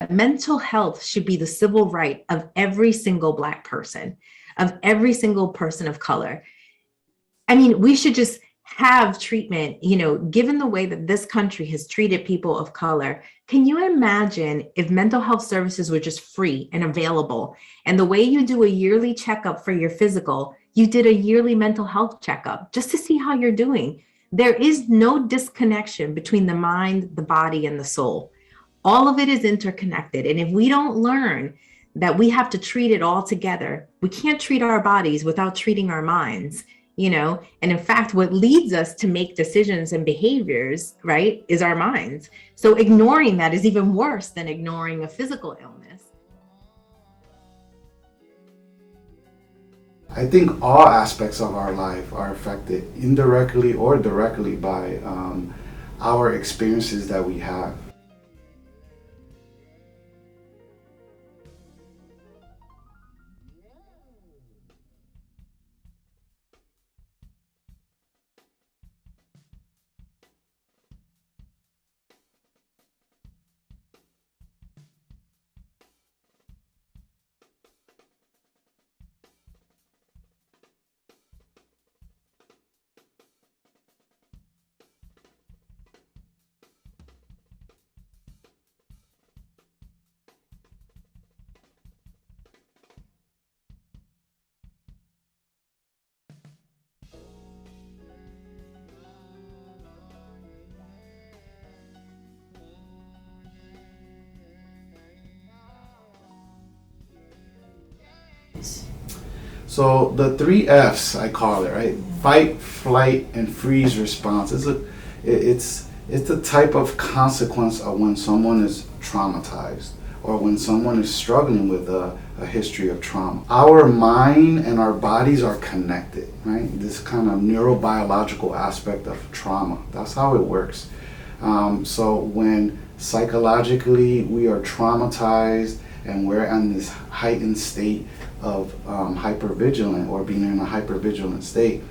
mental health should be the civil right of every single Black person, of every single person of color. I mean, we should just have treatment, given the way that this country has treated people of color. Can you imagine if mental health services were just free and available? And the way you do a yearly checkup for your physical, you did a yearly mental health checkup just to see how you're doing. There is no disconnection between the mind, the body, and the soul. All of it is interconnected. And if we don't learn that we have to treat it all together, we can't treat our bodies without treating our minds. And in fact, what leads us to make decisions and behaviors, right, is our minds. So ignoring that is even worse than ignoring a physical illness. I think all aspects of our life are affected indirectly or directly by our experiences that we have. So the three F's, I call it, right? Fight, flight, and freeze response. It's the type of consequence of when someone is traumatized or when someone is struggling with a history of trauma. Our mind and our bodies are connected, right? This kind of neurobiological aspect of trauma. That's how it works. So when psychologically we are traumatized and we're in this heightened state of hypervigilant or being in a hypervigilant state,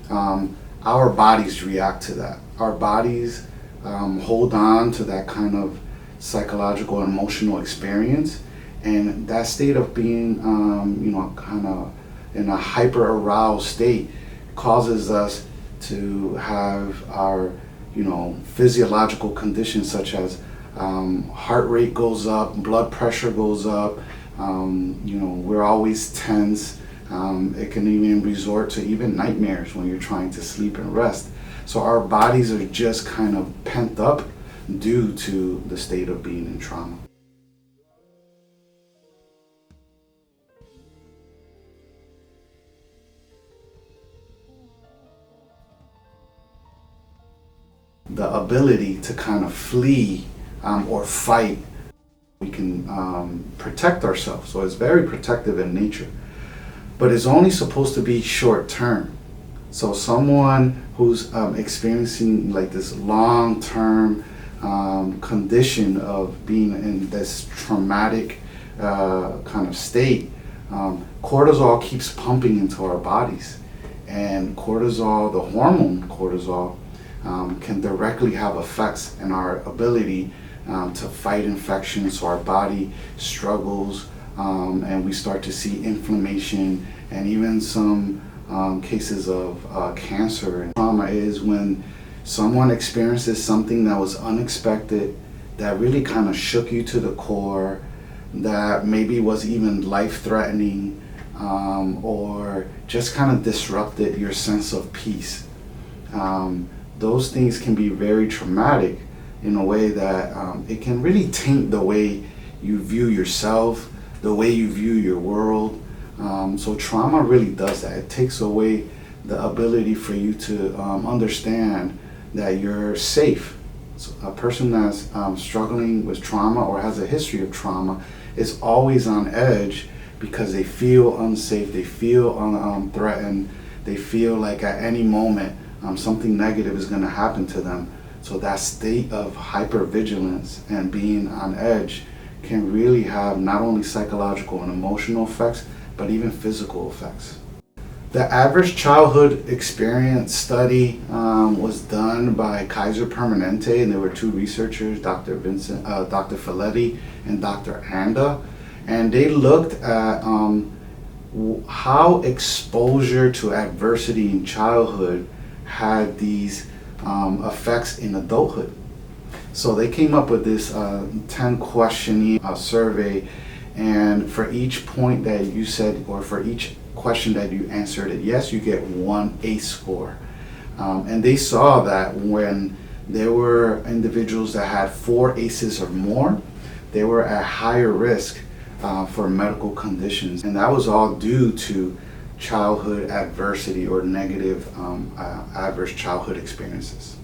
our bodies react to that. Our bodies hold on to that kind of psychological and emotional experience, and that state of being, kind of in a hyper aroused state causes us to have our, physiological conditions such as heart rate goes up, blood pressure goes up. We're always tense. It can even resort to even nightmares when you're trying to sleep and rest. So our bodies are just kind of pent up due to the state of being in trauma. The ability to kind of flee or fight, we can protect ourselves. So it's very protective in nature, but it's only supposed to be short term. So someone who's experiencing like this long term condition of being in this traumatic kind of state, cortisol keeps pumping into our bodies, and cortisol, the hormone cortisol, can directly have effects in our ability to fight infections. So our body struggles, and we start to see inflammation and even some cases of cancer. And trauma is when someone experiences something that was unexpected, that really kind of shook you to the core, that maybe was even life-threatening, or just kind of disrupted your sense of peace. Those things can be very traumatic in a way that it can really taint the way you view yourself, the way you view your world. So trauma really does that. It takes away the ability for you to understand that you're safe. So a person that's struggling with trauma or has a history of trauma is always on edge because they feel unsafe, they feel threatened, they feel like at any moment something negative is going to happen to them. So that state of hypervigilance and being on edge can really have not only psychological and emotional effects, but even physical effects. The average childhood experience study was done by Kaiser Permanente, and there were two researchers, Dr. Folletti and Dr. Anda, and they looked at how exposure to adversity in childhood had these effects in adulthood. So they came up with this 10 question survey, and for each point that you said, or for each question that you answered it yes, you get one ACE score. And they saw that when there were individuals that had 4 ACEs or more, they were at higher risk for medical conditions. And that was all due to childhood adversity or negative adverse childhood experiences.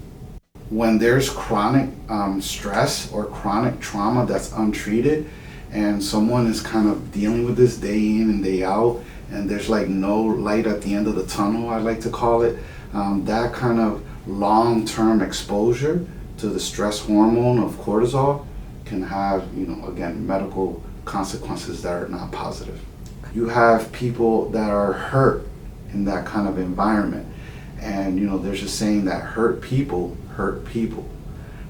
When there's chronic stress or chronic trauma that's untreated, and someone is kind of dealing with this day in and day out, and there's like no light at the end of the tunnel, I like to call it, that kind of long-term exposure to the stress hormone of cortisol can have, again, medical consequences that are not positive. You have people that are hurt in that kind of environment, and there's a saying that hurt people,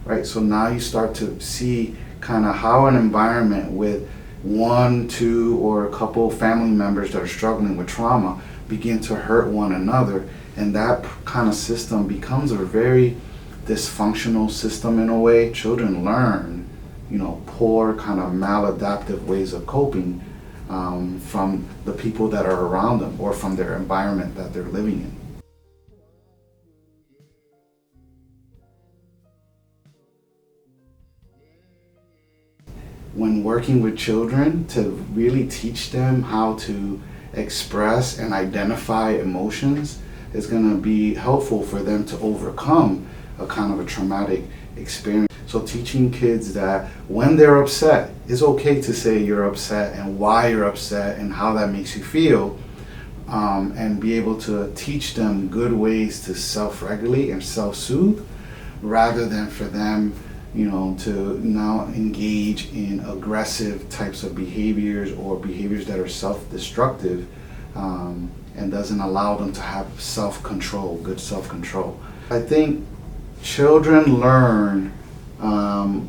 right? So now you start to see kind of how an environment with 1, 2, or a couple family members that are struggling with trauma begin to hurt one another, and that kind of system becomes a very dysfunctional system in a way. Children learn, poor kind of maladaptive ways of coping from the people that are around them or from their environment that they're living in. When working with children, to really teach them how to express and identify emotions is going to be helpful for them to overcome a kind of a traumatic experience. So teaching kids that when they're upset, it's okay to say you're upset and why you're upset and how that makes you feel, and be able to teach them good ways to self-regulate and self-soothe, rather than for them to now engage in aggressive types of behaviors or behaviors that are self-destructive, and doesn't allow them to have self-control, good self-control. I think children learn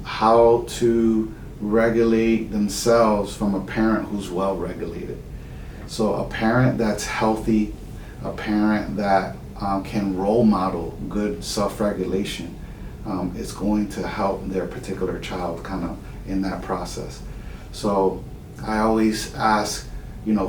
how to regulate themselves from a parent who's well regulated. So a parent that's healthy, a parent that can role model good self-regulation, is going to help their particular child kind of in that process. So I always ask,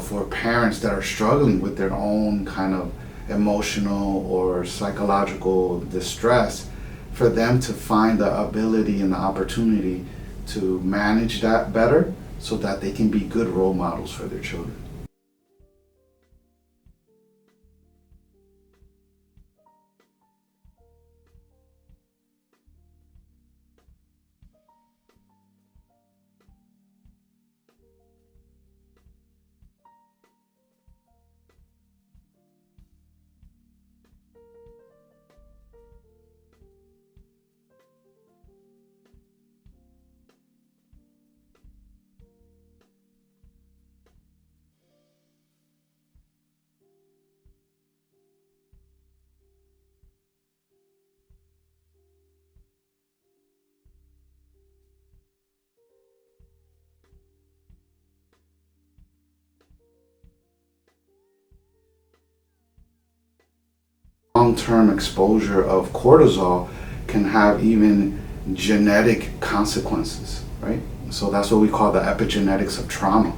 for parents that are struggling with their own kind of emotional or psychological distress, for them to find the ability and the opportunity to manage that better so that they can be good role models for their children. Long-term exposure of cortisol can have even genetic consequences, right? So that's what we call the epigenetics of trauma.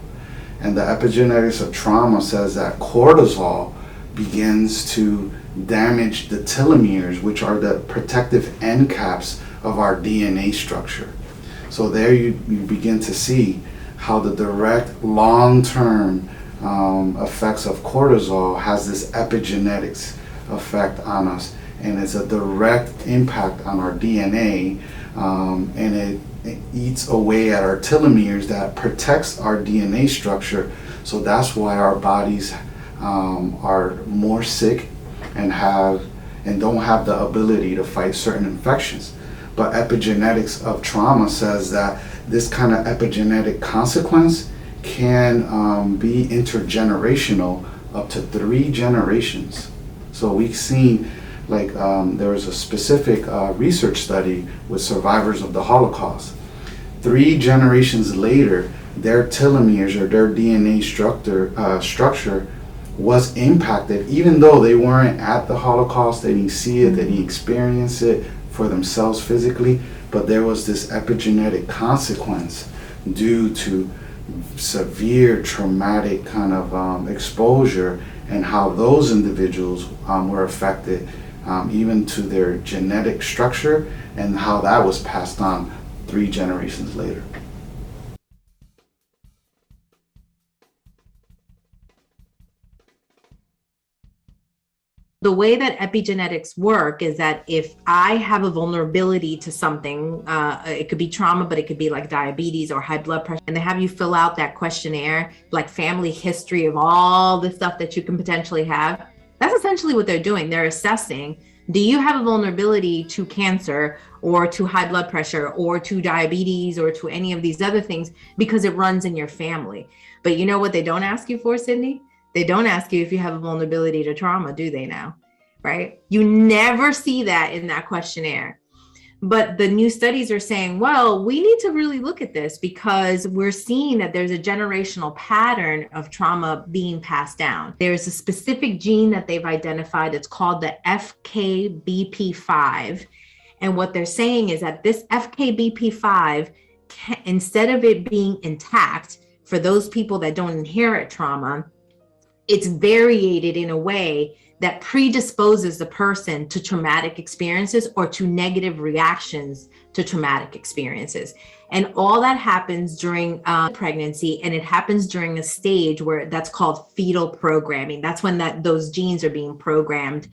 And the epigenetics of trauma says that cortisol begins to damage the telomeres, which are the protective end caps of our DNA structure. So there you begin to see how the direct long-term effects of cortisol has this epigenetics effect on us, and it's a direct impact on our DNA, and it eats away at our telomeres that protects our DNA structure. So that's why our bodies are more sick and don't have the ability to fight certain infections. But epigenetics of trauma says that this kind of epigenetic consequence can be intergenerational up to 3 generations. So we've seen, like, there was a specific research study with survivors of the Holocaust. 3 generations later, their telomeres or their DNA structure was impacted, even though they weren't at the Holocaust, they didn't see it, they didn't experience it for themselves physically, but there was this epigenetic consequence due to severe traumatic kind of exposure, and how those individuals were affected, even to their genetic structure, and how that was passed on 3 generations later. The way that epigenetics work is that if I have a vulnerability to something, it could be trauma, but it could be like diabetes or high blood pressure, and they have you fill out that questionnaire, like family history of all the stuff that you can potentially have. That's essentially what they're doing. They're assessing, do you have a vulnerability to cancer or to high blood pressure or to diabetes or to any of these other things, because it runs in your family. But you know what they don't ask you for, Sydney? They don't ask you if you have a vulnerability to trauma, do they now? Right? You never see that in that questionnaire. But the new studies are saying, well, we need to really look at this because we're seeing that there's a generational pattern of trauma being passed down. There's a specific gene that they've identified. It's called the FKBP5. And what they're saying is that this FKBP5, instead of it being intact for those people that don't inherit trauma, it's variated in a way that predisposes the person to traumatic experiences or to negative reactions to traumatic experiences. And all that happens during pregnancy, and it happens during a stage where that's called fetal programming. That's when those genes are being programmed.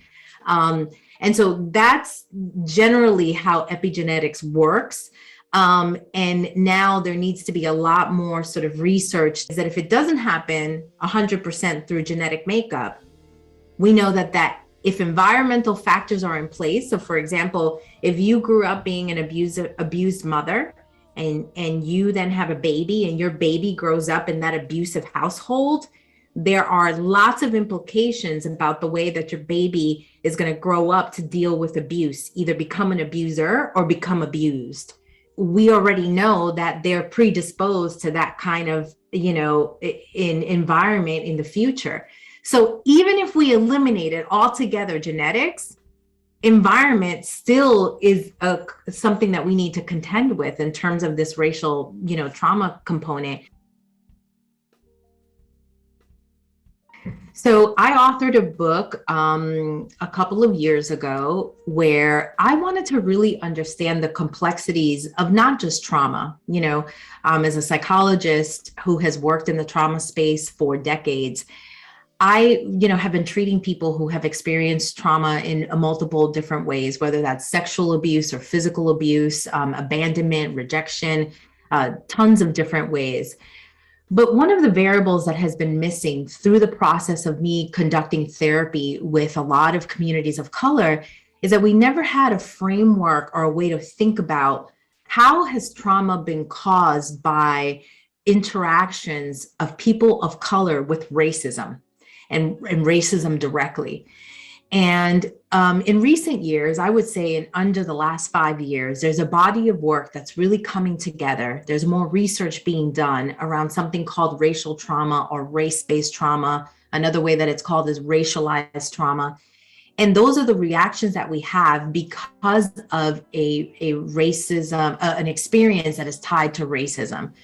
And so that's generally how epigenetics works. And now there needs to be a lot more sort of research that if it doesn't happen 100% through genetic makeup, we know that if environmental factors are in place, so for example, if you grew up being an abused mother and you then have a baby and your baby grows up in that abusive household, there are lots of implications about the way that your baby is going to grow up to deal with abuse, either become an abuser or become abused. We already know that they're predisposed to that kind of, in environment in the future. So even if we eliminated altogether genetics, environment still is something that we need to contend with in terms of this racial, trauma component. So I authored a book a couple of years ago where I wanted to really understand the complexities of not just trauma. As a psychologist who has worked in the trauma space for decades, I, have been treating people who have experienced trauma in multiple different ways, whether that's sexual abuse or physical abuse, abandonment, rejection, tons of different ways. But one of the variables that has been missing through the process of me conducting therapy with a lot of communities of color is that we never had a framework or a way to think about how has trauma been caused by interactions of people of color with racism and racism directly. And in recent years, I would say under the last 5 years, there's a body of work that's really coming together. There's more research being done around something called racial trauma or race-based trauma. Another way that it's called is racialized trauma. And those are the reactions that we have because of a racism, an experience that is tied to racism.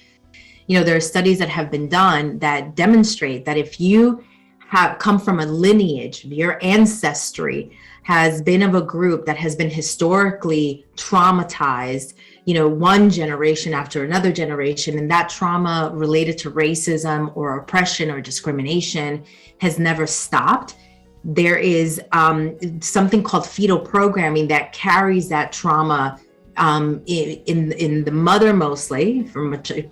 There are studies that have been done that demonstrate that if you have come from a lineage, your ancestry has been of a group that has been historically traumatized, one generation after another generation, and that trauma related to racism or oppression or discrimination has never stopped. There is something called fetal programming that carries that trauma in the mother mostly,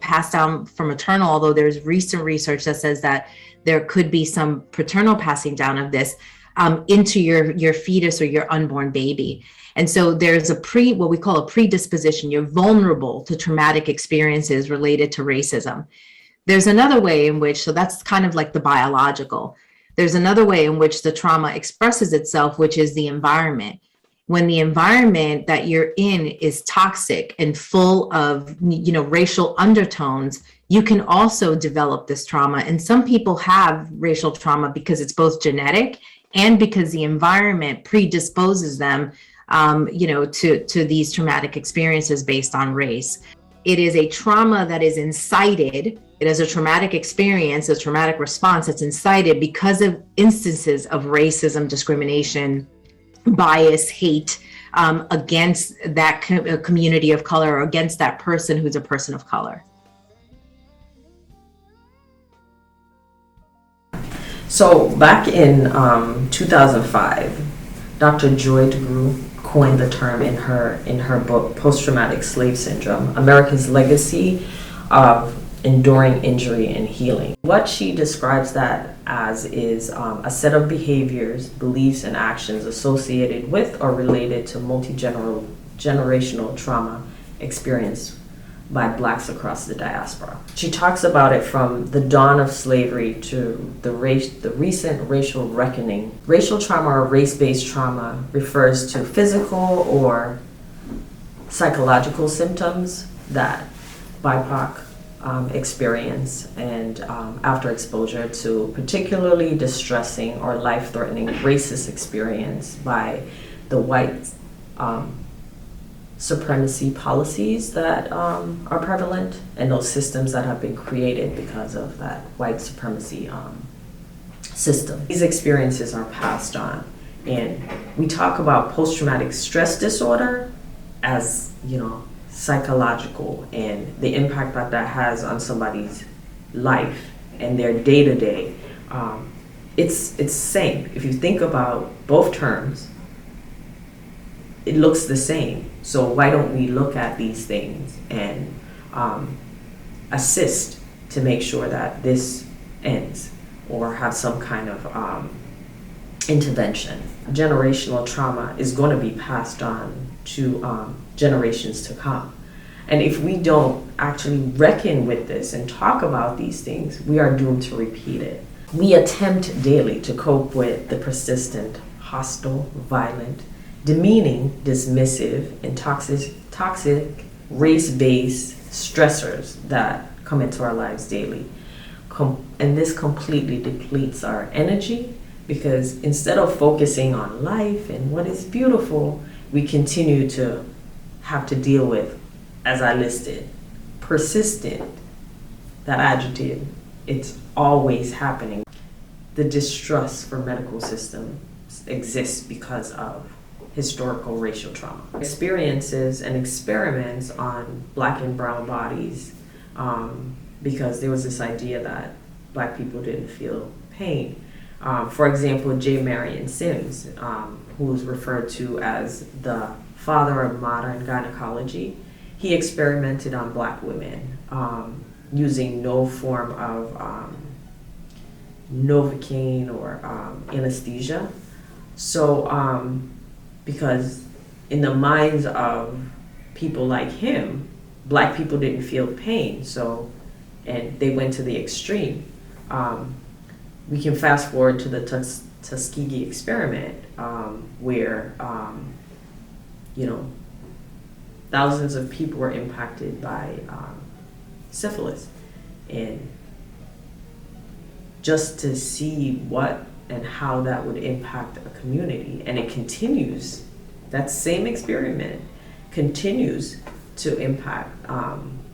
passed down from maternal, although there's recent research that says that there could be some paternal passing down of this into your fetus or your unborn baby. And so there's what we call a predisposition. You're vulnerable to traumatic experiences related to racism. There's another way in which, so that's kind of like the biological. There's another way in which the trauma expresses itself, which is the environment. When the environment that you're in is toxic and full of, racial undertones, you can also develop this trauma. And some people have racial trauma because it's both genetic and because the environment predisposes them, to these traumatic experiences based on race. It is a trauma that is incited. It is a traumatic experience, a traumatic response that's incited because of instances of racism, discrimination, bias, hate against that community of color, or against that person who's a person of color. So back in 2005, Dr. Joy DeGruy coined the term in her book, Post-Traumatic Slave Syndrome, America's Legacy of Enduring Injury and Healing. What she describes that as is a set of behaviors, beliefs, and actions associated with or related to multi-generational trauma experienced by Blacks across the diaspora. She talks about it from the dawn of slavery to the recent racial reckoning. Racial trauma or race-based trauma refers to physical or psychological symptoms that BIPOC experience and after exposure to particularly distressing or life-threatening racist experience by the white supremacy policies that are prevalent, and those systems that have been created because of that white supremacy system. These experiences are passed on, and we talk about post-traumatic stress disorder as, psychological, and the impact that that has on somebody's life and their day-to-day. It's the same. If you think about both terms, it looks the same. So why don't we look at these things and assist to make sure that this ends, or have some kind of intervention? Generational trauma is going to be passed on to generations to come. And if we don't actually reckon with this and talk about these things, we are doomed to repeat it. We attempt daily to cope with the persistent, hostile, violent, demeaning, dismissive, and toxic race-based stressors that come into our lives daily. And this completely depletes our energy, because instead of focusing on life and what is beautiful, we continue to have to deal with, as I listed, persistent, that adjective, it's always happening. The distrust for medical systems exists because of historical racial trauma. Experiences and experiments on Black and brown bodies, because there was this idea that Black people didn't feel pain. For example, J. Marion Sims, who was referred to as the father of modern gynecology, he experimented on Black women using no form of Novocaine or anesthesia. So, because in the minds of people like him, Black people didn't feel pain, so, and they went to the extreme. We can fast forward to the Tuskegee experiment, where, thousands of people were impacted by syphilis. And just to see what and how that would impact a community. And it continues, that same experiment continues to impact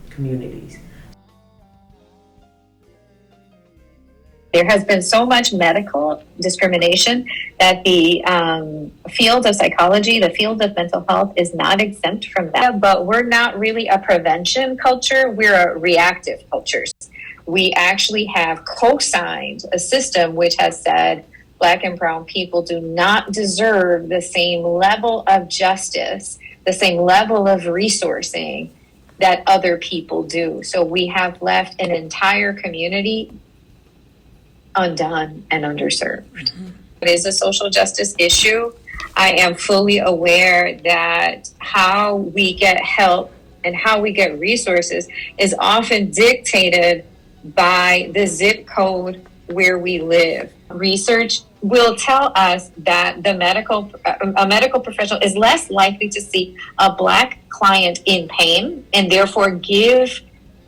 communities. There has been so much medical discrimination that the field of psychology, the field of mental health, is not exempt from that. But we're not really a prevention culture, we're a reactive culture. We actually have co-signed a system which has said Black and brown people do not deserve the same level of justice, the same level of resourcing that other people do. So we have left an entire community undone and underserved. Mm-hmm. It is a social justice issue. I am fully aware that how we get help and how we get resources is often dictated by the zip code where we live. Research will tell us that a medical professional is less likely to see a Black client in pain and therefore give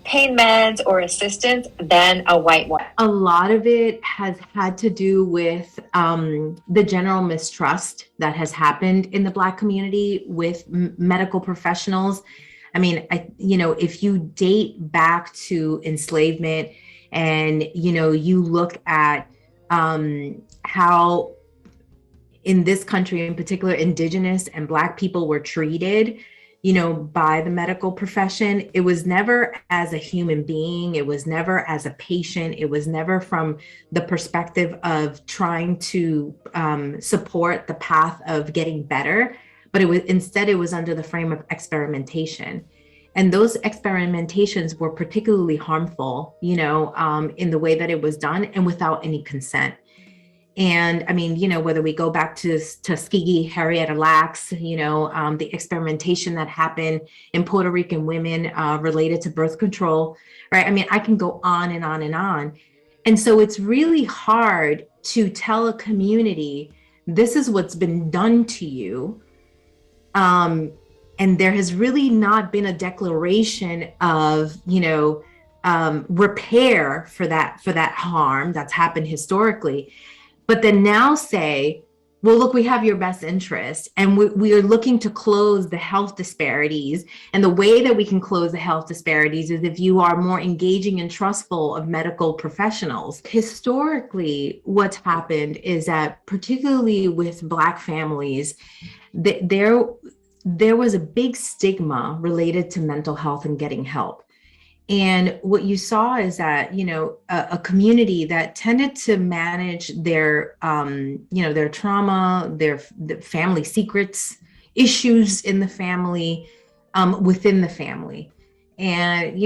pain meds or assistance than a white one. A lot of it has had to do with the general mistrust that has happened in the Black community with medical professionals. I mean, if you date back to enslavement and, you look at how in this country, in particular, Indigenous and Black people were treated, by the medical profession, it was never as a human being. It was never as a patient. It was never from the perspective of trying to support the path of getting better, but it was under the frame of experimentation. And those experimentations were particularly harmful, in the way that it was done and without any consent. And I mean, whether we go back to Tuskegee, Harriet Lacks, the experimentation that happened in Puerto Rican women related to birth control, right? I mean, I can go on and on and on. And so it's really hard to tell a community, this is what's been done to you. And there has really not been a declaration of, repair for that harm that's happened historically. But then now say, well, look, we have your best interest and we are looking to close the health disparities. And the way that we can close the health disparities is if you are more engaging and trustful of medical professionals. Historically, what's happened is that particularly with Black families, there was a big stigma related to mental health and getting help. And what you saw is that, a community that tended to manage their, their trauma, their family secrets, issues in the family, within the family. And,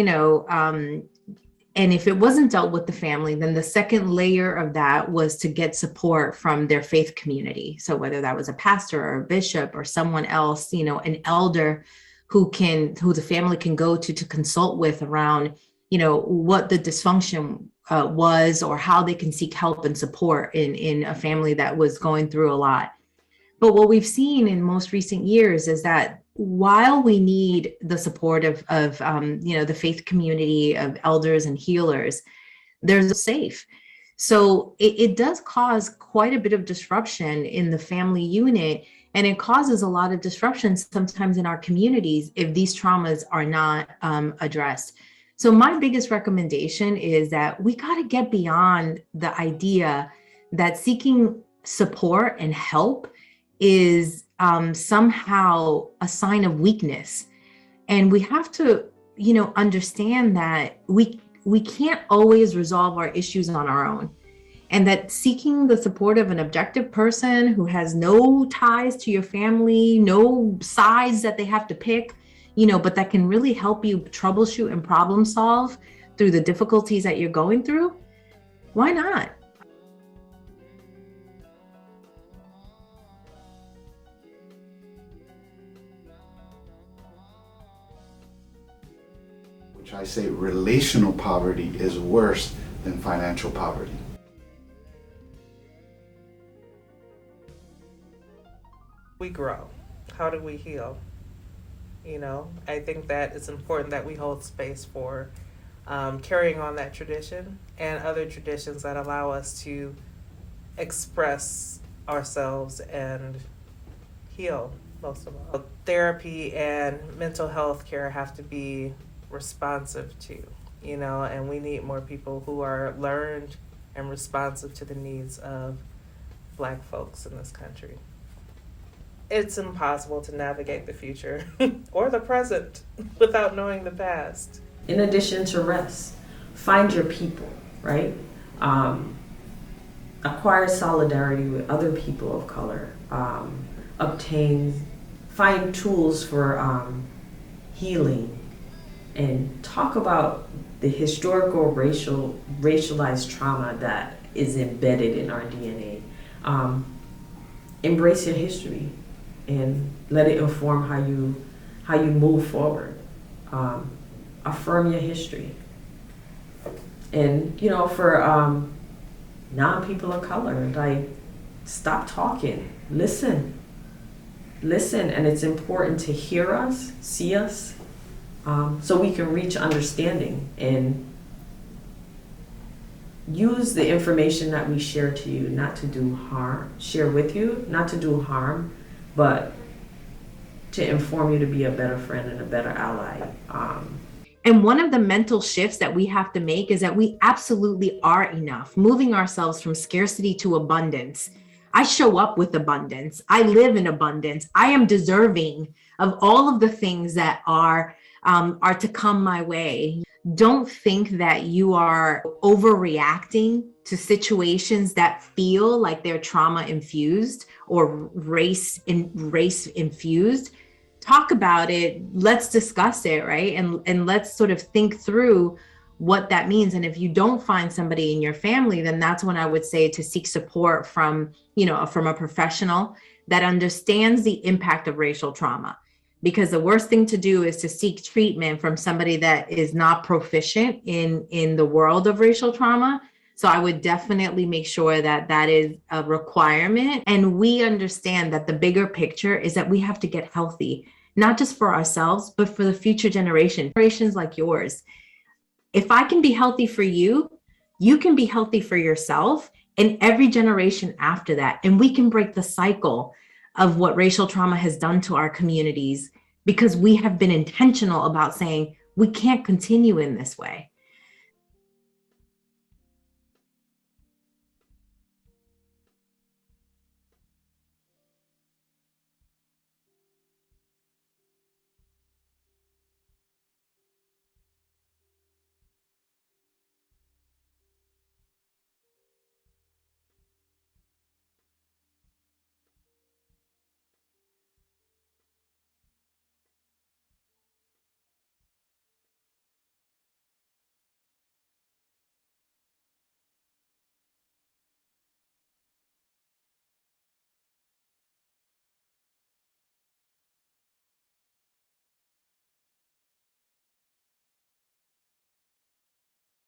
and if it wasn't dealt with the family, then the second layer of that was to get support from their faith community. So whether that was a pastor or a bishop or someone else, an elder who the family can go to consult with around, what the dysfunction was or how they can seek help and support in a family that was going through a lot. But what we've seen in most recent years is that while we need the support of the faith community of elders and healers, there's a safe. So it does cause quite a bit of disruption in the family unit. And it causes a lot of disruption sometimes in our communities if these traumas are not addressed. So my biggest recommendation is that we got to get beyond the idea that seeking support and help is somehow a sign of weakness. And we have to, understand that we can't always resolve our issues on our own. And that seeking the support of an objective person who has no ties to your family, no sides that they have to pick, but that can really help you troubleshoot and problem solve through the difficulties that you're going through, why not? Which I say relational poverty is worse than financial poverty. We grow. How do we heal? I think that it's important that we hold space for carrying on that tradition and other traditions that allow us to express ourselves and heal, most of all. Therapy and mental health care have to be responsive to, and we need more people who are learned and responsive to the needs of Black folks in this country. It's impossible to navigate the future or the present without knowing the past. In addition to rest, find your people, right? Acquire solidarity with other people of color. Find tools for healing, and talk about the historical racialized trauma that is embedded in our DNA. Embrace your history and let it inform how you move forward. Affirm your history. And for non-people of color, like, stop talking, listen, and it's important to hear us, see us, so we can reach understanding and use the information that we share to you not to do harm, share with you, not to do harm, but to inform you to be a better friend and a better ally. And one of the mental shifts that we have to make is that we absolutely are enough, moving ourselves from scarcity to abundance. I show up with abundance. I live in abundance. I am deserving of all of the things that are to come my way. Don't think that you are overreacting to situations that feel like they're trauma infused or race infused. Talk about it. Let's discuss it, right? And let's sort of think through what that means. And if you don't find somebody in your family, then that's when I would say to seek support from a professional that understands the impact of racial trauma. Because the worst thing to do is to seek treatment from somebody that is not proficient in the world of racial trauma. So I would definitely make sure that that is a requirement. And we understand that the bigger picture is that we have to get healthy, not just for ourselves, but for the future generations like yours. If I can be healthy for you, you can be healthy for yourself and every generation after that. And we can break the cycle of what racial trauma has done to our communities because we have been intentional about saying we can't continue in this way.